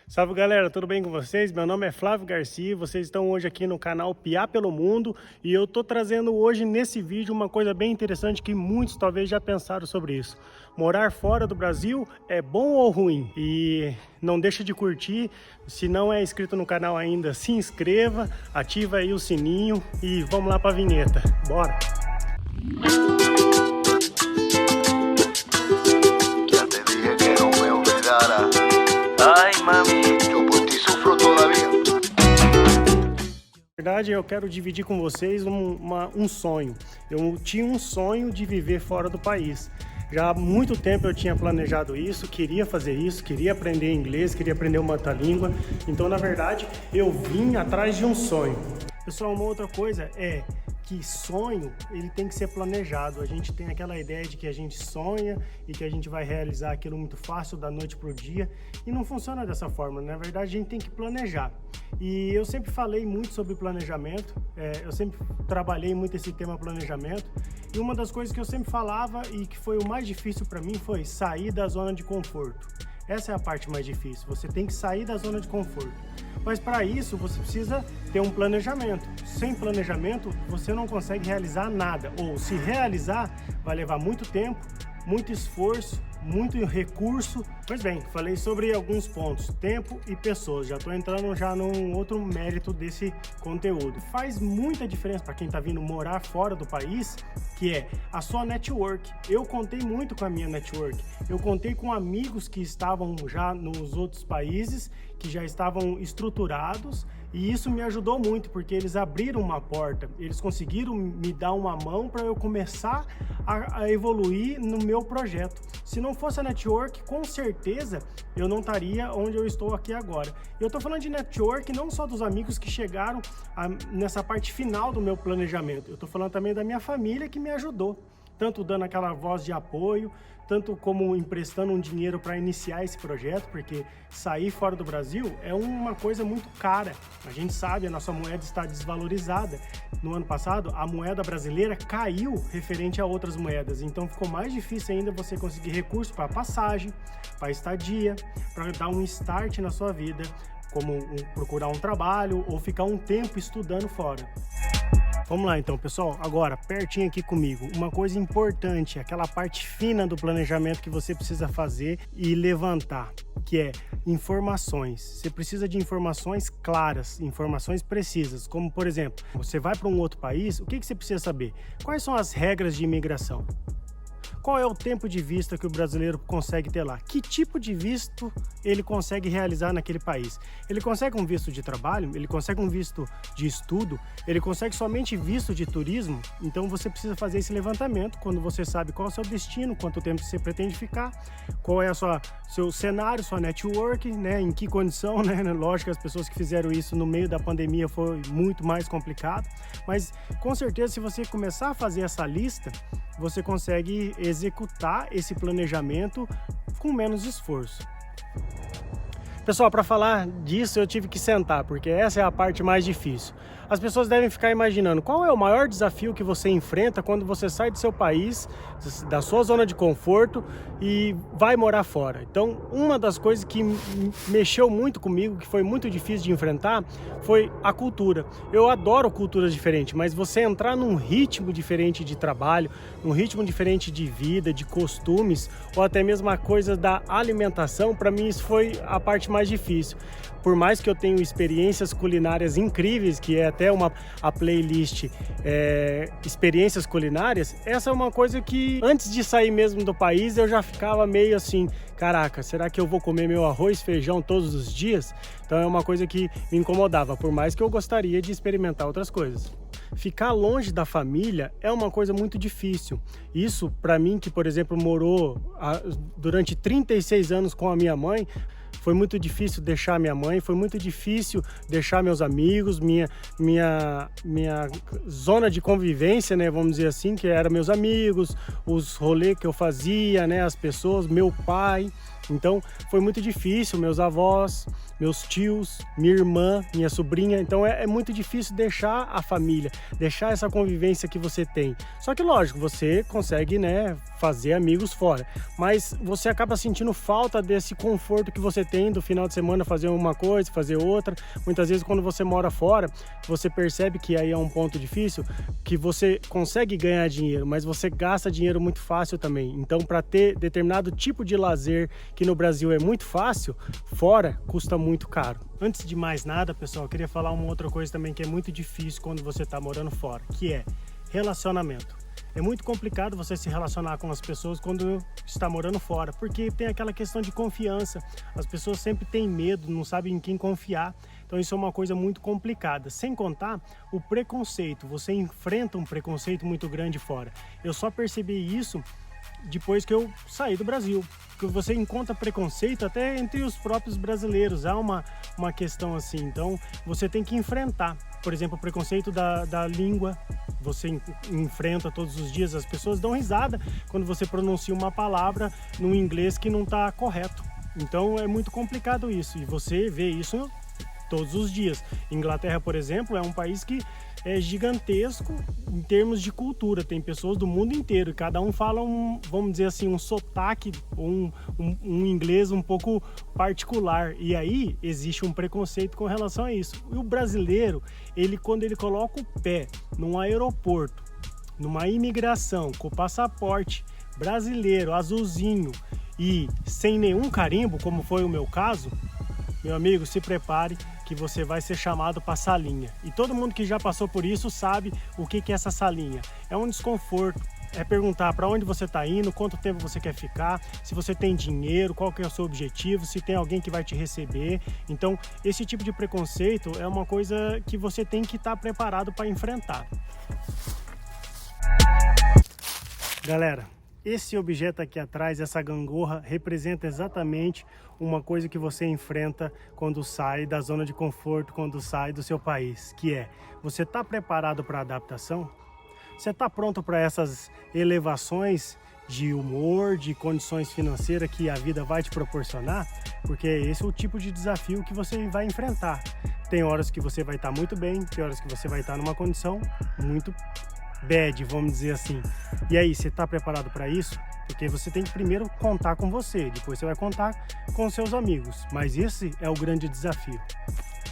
Salve galera, tudo bem com vocês? Meu nome é Flávio Garcia, vocês estão hoje aqui no canal Piá pelo Mundo e eu tô trazendo hoje nesse vídeo uma coisa bem interessante que muitos talvez já pensaram sobre isso. Morar fora do Brasil é bom ou ruim? E não deixa de curtir, se não é inscrito no canal ainda, se inscreva, ativa aí o sininho e vamos lá para a vinheta, bora! Ai, mami, eu por ti sofro todavia. Na verdade, eu quero dividir com vocês um sonho. Eu tinha um sonho de viver fora do país. Já há muito tempo eu tinha planejado isso, queria fazer isso, queria aprender inglês, queria aprender uma outra língua. Então, na verdade, eu vim atrás de um sonho. Pessoal, uma outra coisa é que sonho, ele tem que ser planejado. A gente tem aquela ideia de que a gente sonha e que a gente vai realizar aquilo muito fácil da noite para o dia e não funciona dessa forma. Na verdade, a gente tem que planejar. E eu sempre falei muito sobre planejamento, eu sempre trabalhei muito esse tema planejamento e uma das coisas que eu sempre falava e que foi o mais difícil para mim foi sair da zona de conforto. Essa é a parte mais difícil, você tem que sair da zona de conforto. Mas para isso você precisa ter um planejamento. Sem planejamento você não consegue realizar nada, ou se realizar vai levar muito tempo, muito esforço, muito recurso. Pois bem, falei sobre alguns pontos, tempo e pessoas. Já estou entrando já num outro mérito desse conteúdo. Faz muita diferença para quem está vindo morar fora do país, que é a sua network. Eu contei muito com a minha network. Eu contei com amigos que estavam já nos outros países, que já estavam estruturados, e isso me ajudou muito, porque eles abriram uma porta, eles conseguiram me dar uma mão para eu começar a evoluir no meu projeto. Se não fosse a network, com certeza eu não estaria onde eu estou aqui agora. Eu estou falando de network não só dos amigos que chegaram nessa parte final do meu planejamento, eu estou falando também da minha família que me ajudou, tanto dando aquela voz de apoio, tanto como emprestando um dinheiro para iniciar esse projeto, porque sair fora do Brasil é uma coisa muito cara. A gente sabe, a nossa moeda está desvalorizada. No ano passado, a moeda brasileira caiu referente a outras moedas, então ficou mais difícil ainda você conseguir recursos para passagem, para estadia, para dar um start na sua vida, como procurar um trabalho ou ficar um tempo estudando fora. Vamos lá então, pessoal, agora pertinho aqui comigo, uma coisa importante, aquela parte fina do planejamento que você precisa fazer e levantar, que é informações. Você precisa de informações claras, informações precisas, como por exemplo, você vai para um outro país, o que você precisa saber? Quais são as regras de imigração? Qual é o tempo de vista que o brasileiro consegue ter lá? Que tipo de visto ele consegue realizar naquele país? Ele consegue um visto de trabalho? Ele consegue um visto de estudo? Ele consegue somente visto de turismo? Então você precisa fazer esse levantamento quando você sabe qual é o seu destino, quanto tempo você pretende ficar, qual é seu cenário, sua network, né? Em que condição, né? Lógico que as pessoas que fizeram isso no meio da pandemia foi muito mais complicado, mas com certeza se você começar a fazer essa lista, você consegue executar esse planejamento com menos esforço. Pessoal, para falar disso eu tive que sentar, porque essa é a parte mais difícil. As pessoas devem ficar imaginando qual é o maior desafio que você enfrenta quando você sai do seu país, da sua zona de conforto e vai morar fora. Então, uma das coisas que mexeu muito comigo, que foi muito difícil de enfrentar, foi a cultura. Eu adoro culturas diferentes, mas você entrar num ritmo diferente de trabalho, num ritmo diferente de vida, de costumes, ou até mesmo a coisa da alimentação, para mim isso foi a parte mais difícil. Por mais que eu tenha experiências culinárias incríveis, que é até a playlist experiências culinárias, essa é uma coisa que antes de sair mesmo do país eu já ficava meio assim, caraca, será que eu vou comer meu arroz, feijão todos os dias? Então é uma coisa que me incomodava, por mais que eu gostaria de experimentar outras coisas. Ficar longe da família é uma coisa muito difícil. Isso para mim que, por exemplo, morou durante 36 anos com a minha mãe, foi muito difícil deixar minha mãe, foi muito difícil deixar meus amigos, minha zona de convivência, né, vamos dizer assim, que eram meus amigos, os rolês que eu fazia, né, as pessoas, meu pai. Então foi muito difícil, meus avós, meus tios, minha irmã, minha sobrinha. Então é muito difícil deixar a família, deixar essa convivência que você tem. Só que lógico, você consegue, né, fazer amigos fora, mas você acaba sentindo falta desse conforto que você você tem do final de semana fazer uma coisa, fazer outra. Muitas vezes quando você mora fora, você percebe que aí é um ponto difícil, que você consegue ganhar dinheiro, mas você gasta dinheiro muito fácil também. Então, para ter determinado tipo de lazer que no Brasil é muito fácil, fora custa muito caro. Antes de mais nada, pessoal, eu queria falar uma outra coisa também que é muito difícil quando você está morando fora, que é relacionamento. É muito complicado você se relacionar com as pessoas quando está morando fora, porque tem aquela questão de confiança. As pessoas sempre têm medo, não sabem em quem confiar. Então isso é uma coisa muito complicada. Sem contar o preconceito. Você enfrenta um preconceito muito grande fora. Eu só percebi isso depois que eu saí do Brasil. Que você encontra preconceito até entre os próprios brasileiros. Há uma questão assim. Então você tem que enfrentar. Por exemplo, o preconceito da língua. Você enfrenta todos os dias. As pessoas dão risada quando você pronuncia uma palavra no inglês que não está correto. Então é muito complicado isso. E você vê isso todos os dias. Inglaterra, por exemplo, é um país que é gigantesco em termos de cultura. Tem pessoas do mundo inteiro e cada um fala vamos dizer assim, um sotaque, um inglês um pouco particular. E aí existe um preconceito com relação a isso. E o brasileiro, quando ele coloca o pé num aeroporto, numa imigração, com o passaporte brasileiro, azulzinho e sem nenhum carimbo, como foi o meu caso, meu amigo, se prepare que você vai ser chamado para salinha. E todo mundo que já passou por isso sabe o que é essa salinha. É um desconforto, é perguntar para onde você está indo, quanto tempo você quer ficar, se você tem dinheiro, qual que é o seu objetivo, se tem alguém que vai te receber. Então, esse tipo de preconceito é uma coisa que você tem que estar preparado para enfrentar. Galera, esse objeto aqui atrás, essa gangorra, representa exatamente uma coisa que você enfrenta quando sai da zona de conforto, quando sai do seu país, que é, você está preparado para a adaptação? Você está pronto para essas elevações de humor, de condições financeiras que a vida vai te proporcionar? Porque esse é o tipo de desafio que você vai enfrentar. Tem horas que você vai estar muito bem, tem horas que você vai estar numa condição muito bad, vamos dizer assim. E aí, você está preparado para isso? Porque você tem que primeiro contar com você, depois você vai contar com seus amigos. Mas esse é o grande desafio.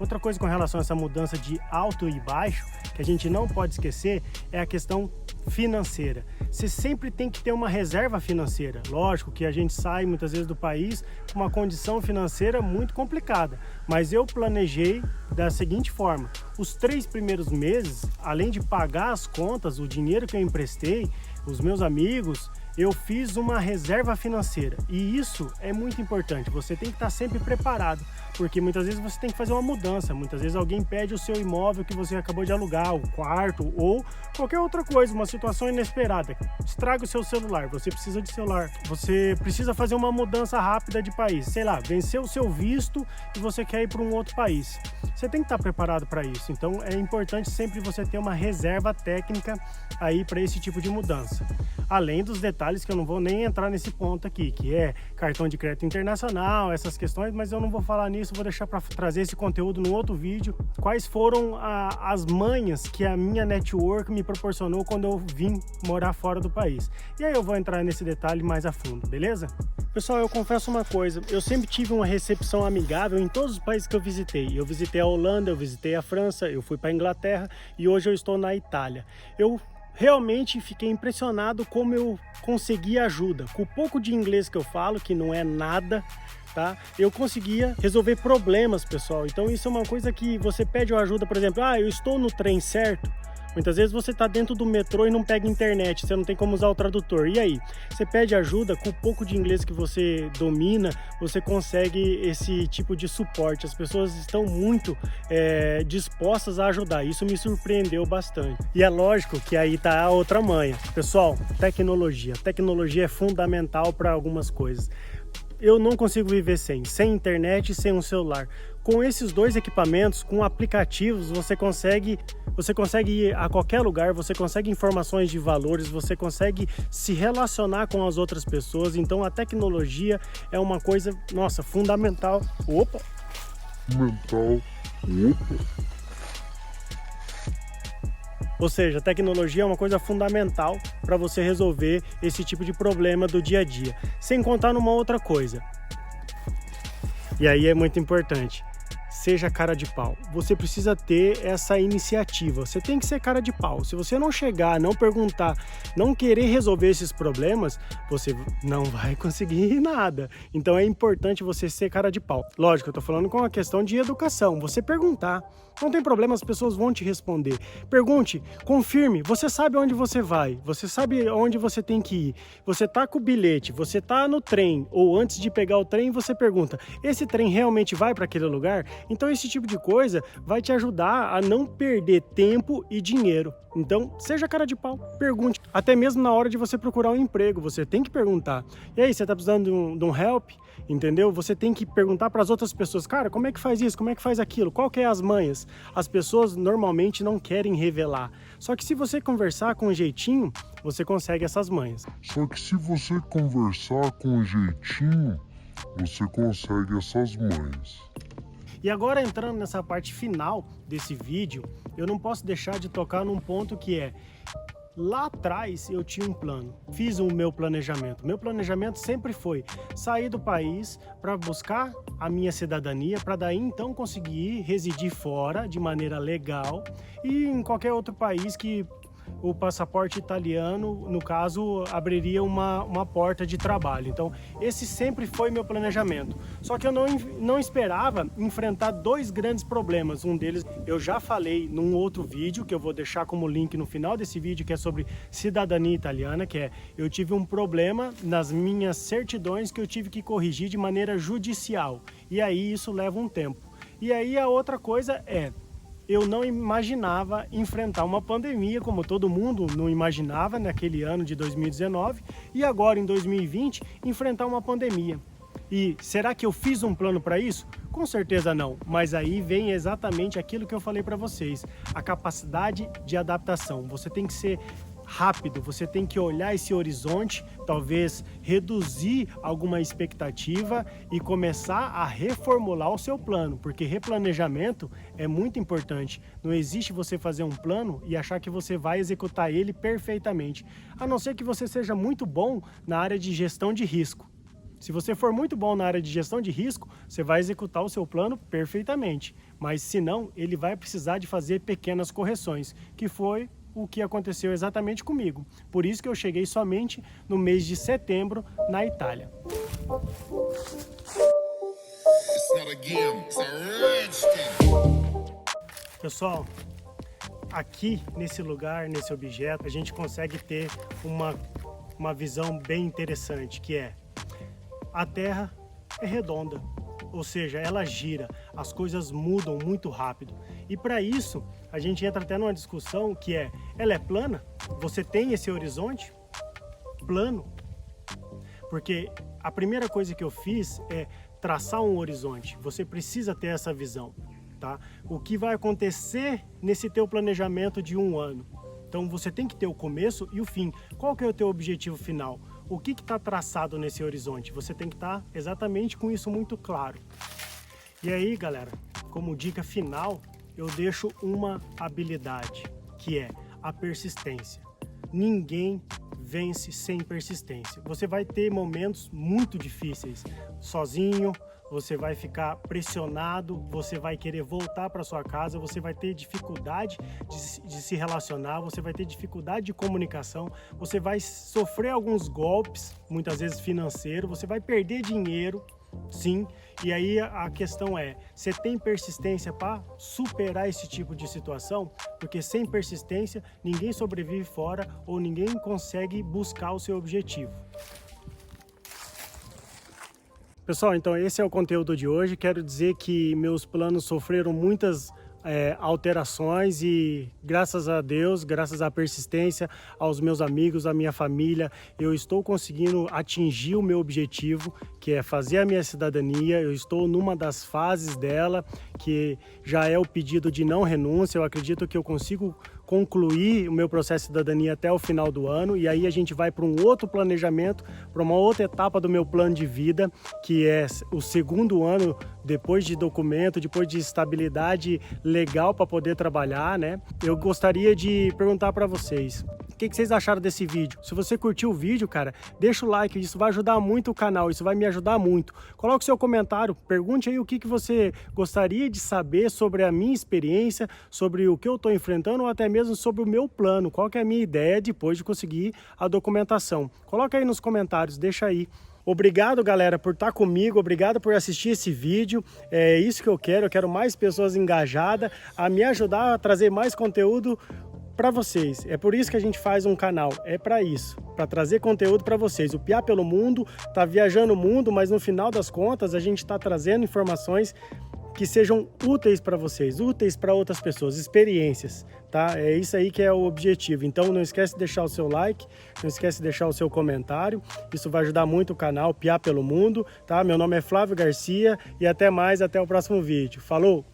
Outra coisa com relação a essa mudança de alto e baixo, que a gente não pode esquecer, é a questão financeira. Você sempre tem que ter uma reserva financeira. Lógico que a gente sai muitas vezes do país com uma condição financeira muito complicada, mas eu planejei da seguinte forma: os 3 primeiros meses, além de pagar as contas, o dinheiro que eu emprestei, os meus amigos, eu fiz uma reserva financeira. E isso é muito importante, você tem que estar sempre preparado, porque muitas vezes você tem que fazer uma mudança, muitas vezes alguém pede o seu imóvel que você acabou de alugar, o quarto ou qualquer outra coisa, uma situação inesperada, estraga o seu celular, você precisa de celular, você precisa fazer uma mudança rápida de país, sei lá, venceu o seu visto e você quer ir para um outro país. Você tem que estar preparado para isso, então é importante sempre você ter uma reserva técnica aí para esse tipo de mudança. Além dos detalhes que eu não vou nem entrar nesse ponto aqui, que é cartão de crédito internacional, essas questões, mas eu não vou falar nisso, vou deixar para trazer esse conteúdo num outro vídeo. Quais foram as manhas que a minha network me proporcionou quando eu vim morar fora do país. E aí eu vou entrar nesse detalhe mais a fundo, beleza? Pessoal, eu confesso uma coisa, eu sempre tive uma recepção amigável em todos os países que eu visitei. Eu visitei a Holanda, eu visitei a França, eu fui para a Inglaterra e hoje eu estou na Itália. Eu realmente fiquei impressionado como eu consegui ajuda. Com o pouco de inglês que eu falo, que não é nada, tá? Eu conseguia resolver problemas, pessoal. Então isso é uma coisa que você pede uma ajuda, por exemplo, eu estou no trem certo. Muitas vezes você está dentro do metrô e não pega internet, você não tem como usar o tradutor. E aí? Você pede ajuda, com o pouco de inglês que você domina, você consegue esse tipo de suporte. As pessoas estão muito dispostas a ajudar. Isso me surpreendeu bastante. E é lógico que aí está a outra manha. Pessoal, tecnologia. Tecnologia é fundamental para algumas coisas. Eu não consigo viver sem internet e sem um celular. Com esses 2 equipamentos, com aplicativos, você consegue ir a qualquer lugar, você consegue informações de valores, você consegue se relacionar com as outras pessoas. Então a tecnologia é uma coisa, nossa, fundamental. Ou seja, a tecnologia é uma coisa fundamental para você resolver esse tipo de problema do dia a dia. Sem contar numa outra coisa. E aí é muito importante. Seja cara de pau. Você precisa ter essa iniciativa. Você tem que ser cara de pau. Se você não chegar, não perguntar, não querer resolver esses problemas, você não vai conseguir nada. Então é importante você ser cara de pau. Lógico, eu tô falando com uma questão de educação. Você perguntar. Não tem problema, as pessoas vão te responder. Pergunte, confirme. Você sabe onde você vai. Você sabe onde você tem que ir. Você tá com o bilhete, você tá no trem, ou antes de pegar o trem, você pergunta: esse trem realmente vai para aquele lugar? Então esse tipo de coisa vai te ajudar a não perder tempo e dinheiro. Então, seja cara de pau, pergunte. Até mesmo na hora de você procurar um emprego, você tem que perguntar. E aí, você tá precisando de um help? Entendeu? Você tem que perguntar para as outras pessoas: cara, como é que faz isso? Como é que faz aquilo? Qual que é as manhas? As pessoas normalmente não querem revelar. Só que se você conversar com um jeitinho, você consegue essas manhas. Só que se você conversar com um jeitinho, você consegue essas manhas. E agora, entrando nessa parte final desse vídeo, eu não posso deixar de tocar num ponto que é: lá atrás eu tinha um plano, fiz o meu planejamento. Meu planejamento sempre foi sair do país para buscar a minha cidadania, para daí então conseguir residir fora de maneira legal e em qualquer outro país que o passaporte italiano, no caso, abriria uma porta de trabalho. Então, esse sempre foi meu planejamento. Só que eu não esperava enfrentar dois grandes problemas. Um deles eu já falei num outro vídeo, que eu vou deixar como link no final desse vídeo, que é sobre cidadania italiana, que é: eu tive um problema nas minhas certidões que eu tive que corrigir de maneira judicial. E aí isso leva um tempo. E aí a outra coisa é: eu não imaginava enfrentar uma pandemia, como todo mundo não imaginava naquele ano de 2019, e agora em 2020 enfrentar uma pandemia. E será que eu fiz um plano para isso? Com certeza não, mas aí vem exatamente aquilo que eu falei para vocês: a capacidade de adaptação. Você tem que ser rápido, você tem que olhar esse horizonte, talvez reduzir alguma expectativa e começar a reformular o seu plano, porque replanejamento é muito importante. Não existe você fazer um plano e achar que você vai executar ele perfeitamente, a não ser que você seja muito bom na área de gestão de risco. Se você for muito bom na área de gestão de risco, você vai executar o seu plano perfeitamente, mas se não, ele vai precisar de fazer pequenas correções, que foi o que aconteceu exatamente comigo. Por isso que eu cheguei somente no mês de setembro na Itália. Pessoal, aqui nesse lugar, nesse objeto, a gente consegue ter uma visão bem interessante, que é: a Terra é redonda, ou seja, ela gira, as coisas mudam muito rápido. E para isso, a gente entra até numa discussão que é: ela é plana? Você tem esse horizonte plano? Porque a primeira coisa que eu fiz é traçar um horizonte. Você precisa ter essa visão, tá? O que vai acontecer nesse teu planejamento de um ano? Então você tem que ter o começo e o fim. Qual que é o teu objetivo final? O que está traçado nesse horizonte? Você tem que estar exatamente com isso muito claro. E aí, galera, como dica final, eu deixo uma habilidade, que é a persistência. Ninguém vence sem persistência. Você vai ter momentos muito difíceis, sozinho, você vai ficar pressionado, você vai querer voltar para sua casa, você vai ter dificuldade de se relacionar, você vai ter dificuldade de comunicação, você vai sofrer alguns golpes, muitas vezes financeiros, você vai perder dinheiro, sim. E aí a questão é: você tem persistência para superar esse tipo de situação? Porque sem persistência ninguém sobrevive fora ou ninguém consegue buscar o seu objetivo. Pessoal, então esse é o conteúdo de hoje. Quero dizer que meus planos sofreram muitas alterações e graças a Deus, graças à persistência, aos meus amigos, à minha família, eu estou conseguindo atingir o meu objetivo, que é fazer a minha cidadania. Eu estou numa das fases dela, que já é o pedido de não renúncia. Eu acredito que eu consigo concluir o meu processo de cidadania até o final do ano, e aí a gente vai para um outro planejamento, para uma outra etapa do meu plano de vida, que é o segundo ano depois de documento, depois de estabilidade legal para poder trabalhar, né? Eu gostaria de perguntar para vocês: que vocês acharam desse vídeo. Se você curtiu o vídeo, cara, deixa o like, isso vai ajudar muito o canal, isso vai me ajudar muito. Coloque seu comentário, pergunte aí o que você gostaria de saber sobre a minha experiência, sobre o que eu estou enfrentando ou até mesmo sobre o meu plano, qual que é a minha ideia depois de conseguir a documentação. Coloca aí nos comentários, deixa aí. Obrigado, galera, por estar comigo, obrigado por assistir esse vídeo, é isso que eu quero mais pessoas engajadas a me ajudar a trazer mais conteúdo para vocês. É por isso que a gente faz um canal, é para isso, para trazer conteúdo para vocês. O Piá pelo Mundo tá viajando o mundo, mas no final das contas a gente está trazendo informações que sejam úteis para vocês, úteis para outras pessoas, experiências, tá? É isso aí que é o objetivo. Então não esquece de deixar o seu like, não esquece de deixar o seu comentário, isso vai ajudar muito o canal Piá pelo Mundo, tá? Meu nome é Flávio Garcia e até mais, até o próximo vídeo. Falou!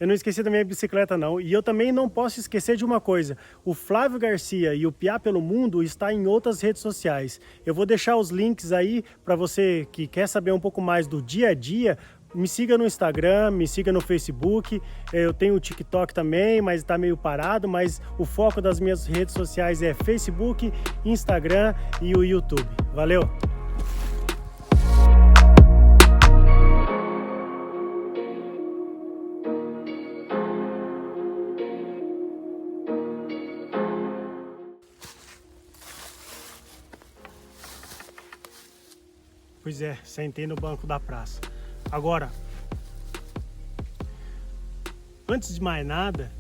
Eu não esqueci da minha bicicleta não, e eu também não posso esquecer de uma coisa, o Flávio Garcia e o Piá pelo Mundo está em outras redes sociais. Eu vou deixar os links aí para você que quer saber um pouco mais do dia a dia. Me siga no Instagram, me siga no Facebook, eu tenho o TikTok também, mas está meio parado, mas o foco das minhas redes sociais é Facebook, Instagram e o YouTube. Valeu! Pois é, sentei no banco da praça. Agora, antes de mais nada,